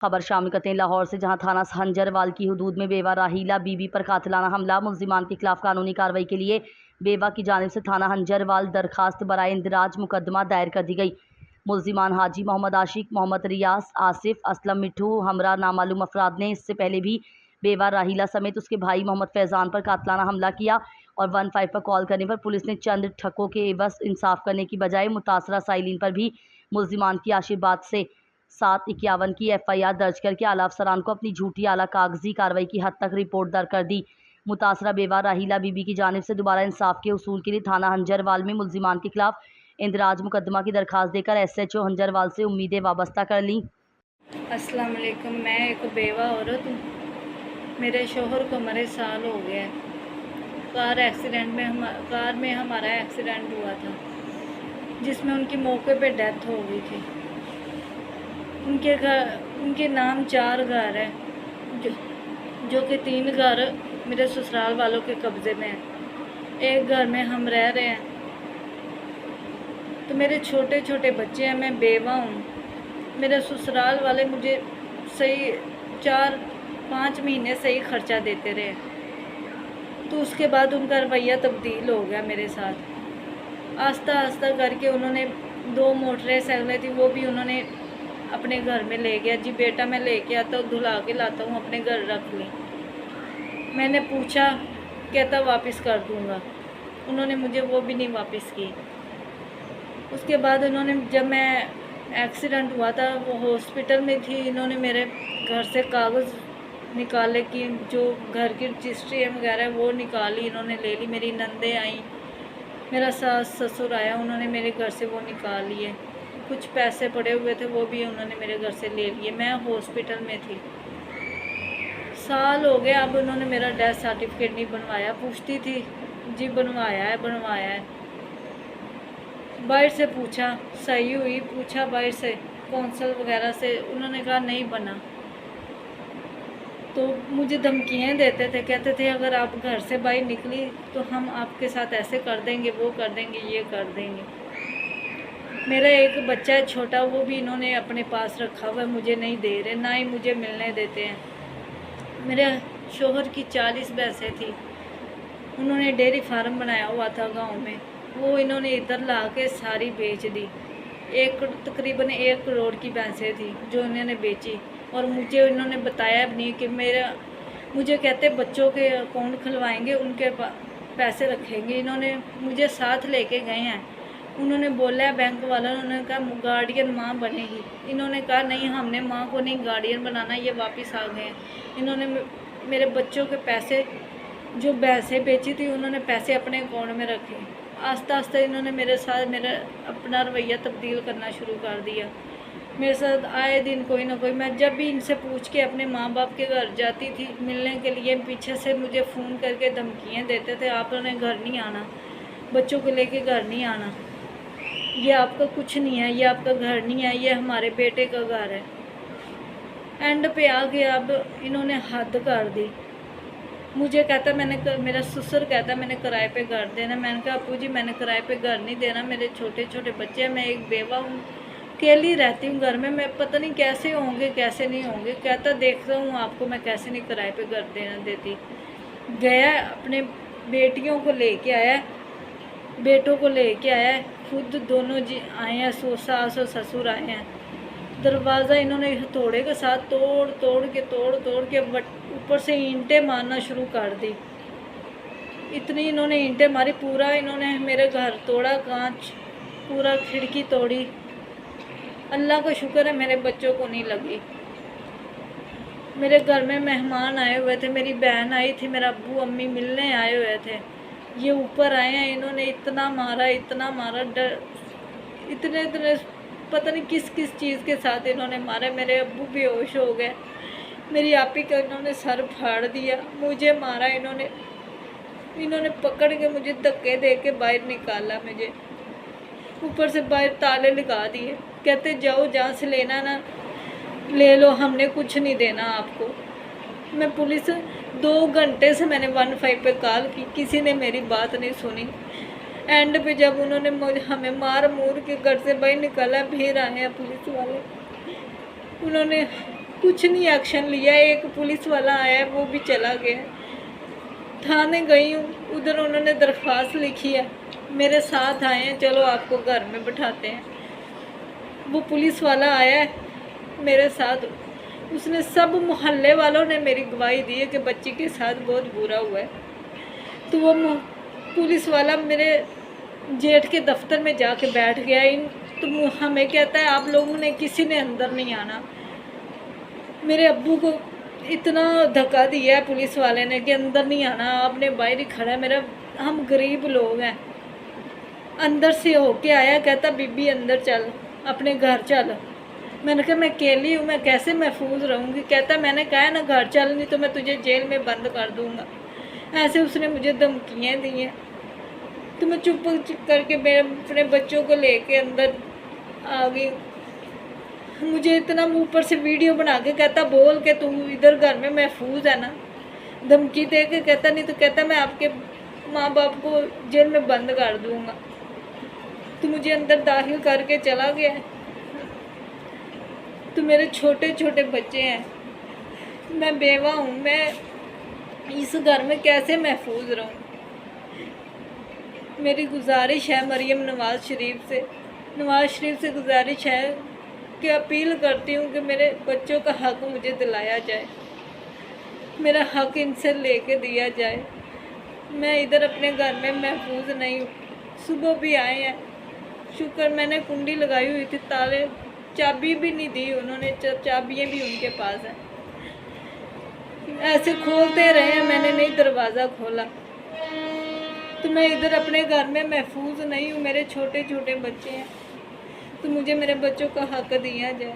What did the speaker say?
खबर शामिल करते हैं लाहौर से, जहां थाना हंजरवाल की हदूद में बेवा राहीला बीबी पर कातिलाना हमला। मुल्जिमान के खिलाफ कानूनी कार्रवाई के लिए बेवा की जानिब से थाना हंजरवाल दरखास्त बराए इंदराज मुकदमा दायर कर दी गई। मुल्जिमान हाजी मोहम्मद आशिक, मोहम्मद रियास, आसिफ, असलम, मिठू हमरा नामालूम अफराद ने इससे पहले भी बेवा राहीला समेत उसके भाई मोहम्मद फैज़ान पर कातिलाना हमला किया और 15 पर कॉल करने पर पुलिस ने चंद ठक्कों के एवज इंसाफ करने की बजाय मुतासरा साइलिन पर भी मुल्जिमान की आशीर्वाद से 751 की FIR दर्ज करके आला अफसरान को अपनी झूठी आला कागजी कार्रवाई की हद तक रिपोर्ट दर्ज कर दी। मुतासरा बेवा राहीला बीबी की जानिब से दोबारा इंसाफ के उसूल के लिए थाना हंजरवाल में मुल्जिमान के खिलाफ इंदराज मुकदमा की दरखास्त देकर SHO हंजरवाल से उम्मीदें वाबस्ता कर लीं। अस्सलाम वालेकुम। मैं एक बेवा औरत हूँ। मेरे शोहर को मरे साल हो गया है। कार में हमारा एक्सीडेंट हुआ था, जिसमें उनकी मौके पे डेथ हो गई थी। उनके नाम 4 घर है, जो कि 3 घर मेरे ससुराल वालों के कब्ज़े में है। एक घर में हम रह रहे हैं। तो मेरे छोटे छोटे बच्चे हैं, मैं बेवा हूँ। मेरे ससुराल वाले मुझे सही 4-5 महीने सही ख़र्चा देते रहे, तो उसके बाद उनका रवैया तब्दील हो गया मेरे साथ। आस्ता आस्ता करके उन्होंने 2 मोटरसाइकिलें थी, वो भी उन्होंने अपने घर में ले गया। जी बेटा मैं लेके आता हूँ, धुला के लाता हूँ, अपने घर रख ली। मैंने पूछा, कहता वापस कर दूँगा। उन्होंने मुझे वो भी नहीं वापस की। उसके बाद उन्होंने, जब मैं एक्सीडेंट हुआ था, वो हॉस्पिटल में थी, इन्होंने मेरे घर से कागज़ निकाले कि जो घर की रजिस्ट्री वगैरह वो निकाली, इन्होंने ले ली। मेरी नंदें आई, मेरा सास ससुर आया, उन्होंने मेरे घर से वो निकाल लिए। कुछ पैसे पड़े हुए थे, वो भी उन्होंने मेरे घर से ले लिए। मैं हॉस्पिटल में थी, साल हो गया। अब उन्होंने मेरा डेथ सर्टिफिकेट नहीं बनवाया। पूछती थी, जी बनवाया है, बनवाया है। बाहर से पूछा, सही हुई, पूछा बाहर से कौंसल वगैरह से, उन्होंने कहा नहीं बना। तो मुझे धमकियाँ देते थे, कहते थे अगर आप घर से बाहर निकली तो हम आपके साथ ऐसे कर देंगे, वो कर देंगे, ये कर देंगे। मेरा एक बच्चा है छोटा, वो भी इन्होंने अपने पास रखा हुआ है, मुझे नहीं दे रहे, ना ही मुझे मिलने देते हैं। मेरे शोहर की 40 भैंसें थी, उन्होंने डेयरी फार्म बनाया हुआ था गांव में, वो इन्होंने इधर ला के सारी बेच दी। तकरीबन 1 करोड़ की भैंसें थी जो इन्होंने बेची। और मुझे इन्होंने बताया भी नहीं कि मुझे कहते बच्चों के अकाउंट खुलवाएंगे, उनके पैसे रखेंगे। इन्होंने मुझे साथ लेके गए हैं। उन्होंने बोला बैंक वाला, उन्होंने कहा गार्डियन माँ बनेगी। इन्होंने कहा नहीं, हमने माँ को नहीं गार्डियन बनाना। ये वापस आ गए। इन्होंने मेरे बच्चों के पैसे, जो भैंसें बेची थी, उन्होंने पैसे अपने अकाउंट में रखे। आस्ता आस्ता इन्होंने मेरे साथ अपना रवैया तब्दील करना शुरू कर दिया। मेरे साथ आए दिन कोई ना कोई, मैं जब भी इनसे पूछ के अपने माँ बाप के घर जाती थी मिलने के लिए, पीछे से मुझे फ़ोन करके धमकियाँ देते थे, आपने घर नहीं आना, बच्चों को लेके घर नहीं आना, ये आपका कुछ नहीं है, ये आपका घर नहीं है, ये हमारे बेटे का घर है। एंड पे आ गया, अब इन्होंने हद कर दी। मुझे कहता, मेरा ससुर कहता मैंने किराए पे घर देना। मैंने कहा अपू जी मैंने किराए पे घर नहीं देना, मेरे छोटे छोटे बच्चे हैं, मैं एक बेवा हूँ, अकेली रहती हूँ घर में, मैं पता नहीं कैसे होंगे कैसे नहीं होंगे। कहता देखता हूँ आपको मैं कैसे नहीं किराए पे घर देना देती। गया, अपने बेटियों को लेके आया, बेटों को लेके आया, खुद दोनों जी आए हैं, सास और ससुर आए हैं। दरवाज़ा इन्होंने हथौड़े के साथ तोड़ के ऊपर से ईंटें मारना शुरू कर दी। इतनी इन्होंने ईंटें मारी, पूरा इन्होंने मेरे घर तोड़ा, कांच पूरा खिड़की तोड़ी। अल्लाह का शुक्र है मेरे बच्चों को नहीं लगी। मेरे घर में मेहमान आए हुए थे, मेरी बहन आई थी, मेरा अब्बू अम्मी मिलने आए हुए थे। ये ऊपर आए हैं, इन्होंने इतना मारा इतने पता नहीं किस किस चीज़ के साथ इन्होंने मारा। मेरे अब्बू बेहोश हो गए, मेरी आपी का इन्होंने सर फाड़ दिया, मुझे मारा इन्होंने पकड़ के मुझे धक्के दे के बाहर निकाला, मुझे ऊपर से बाहर ताले लगा दिए। कहते जाओ, जहाँ से लेना ना ले लो, हमने कुछ नहीं देना आपको। मैं पुलिस 2 घंटे से मैंने 15 पे कॉल की, किसी ने मेरी बात नहीं सुनी। एंड पे जब उन्होंने हमें मार मूर के घर से बाहर निकाला, फिर आए हैं पुलिस वाले। उन्होंने कुछ नहीं एक्शन लिया। एक पुलिस वाला आया, वो भी चला गया। थाने गई हूँ, उधर उन्होंने दरख्वास्त लिखी है, मेरे साथ आए हैं, चलो आपको घर में बिठाते हैं। वो पुलिस वाला आया है मेरे साथ, उसने सब मोहल्ले वालों ने मेरी गवाही दी है कि बच्ची के साथ बहुत बुरा हुआ है। तो वो पुलिस वाला मेरे जेठ के दफ्तर में जाके बैठ गया। तो हमें कहता है आप लोगों ने किसी ने अंदर नहीं आना। मेरे अब्बू को इतना धक्का दिया है पुलिस वाले ने कि अंदर नहीं आना, आपने बाहर ही खड़ा है। मेरा हम गरीब लोग हैं। अंदर से होके आया, कहता बीबी अंदर चल, अपने घर चल। मैंने कहा मैं अकेली हूँ, मैं कैसे महफूज रहूँगी। कहता मैंने कहा है ना घर चल, नहीं तो मैं तुझे जेल में बंद कर दूँगा। ऐसे उसने मुझे धमकियाँ दी हैं। तो मैं चुप करके मैं अपने बच्चों को लेके अंदर आ गई। मुझे इतना ऊपर से वीडियो बना के कहता बोल के तू इधर घर में महफूज है ना, धमकी दे के कहता, नहीं तो कहता मैं आपके माँ बाप को जेल में बंद कर दूँगा। तो मुझे अंदर दाखिल करके चला गया। तो मेरे छोटे छोटे बच्चे हैं, मैं बेवा हूँ, मैं इस घर में कैसे महफूज रहूँ। मेरी गुजारिश है मरियम नवाज़ शरीफ से गुजारिश है कि अपील करती हूँ कि मेरे बच्चों का हक मुझे दिलाया जाए, मेरा हक इनसे लेके दिया जाए। मैं इधर अपने घर में महफूज नहीं हूँ। सुबह भी आए हैं, शुक्र मैंने कुंडी लगाई हुई थी, ताले चाबी भी नहीं दी उन्होंने, चाबियाँ भी उनके पास हैं। ऐसे खोलते रहे हैं, मैंने नहीं दरवाज़ा खोला। तो मैं इधर अपने घर में महफूज नहीं हूँ, मेरे छोटे छोटे बच्चे हैं। तो मुझे मेरे बच्चों का हक दिया जाए।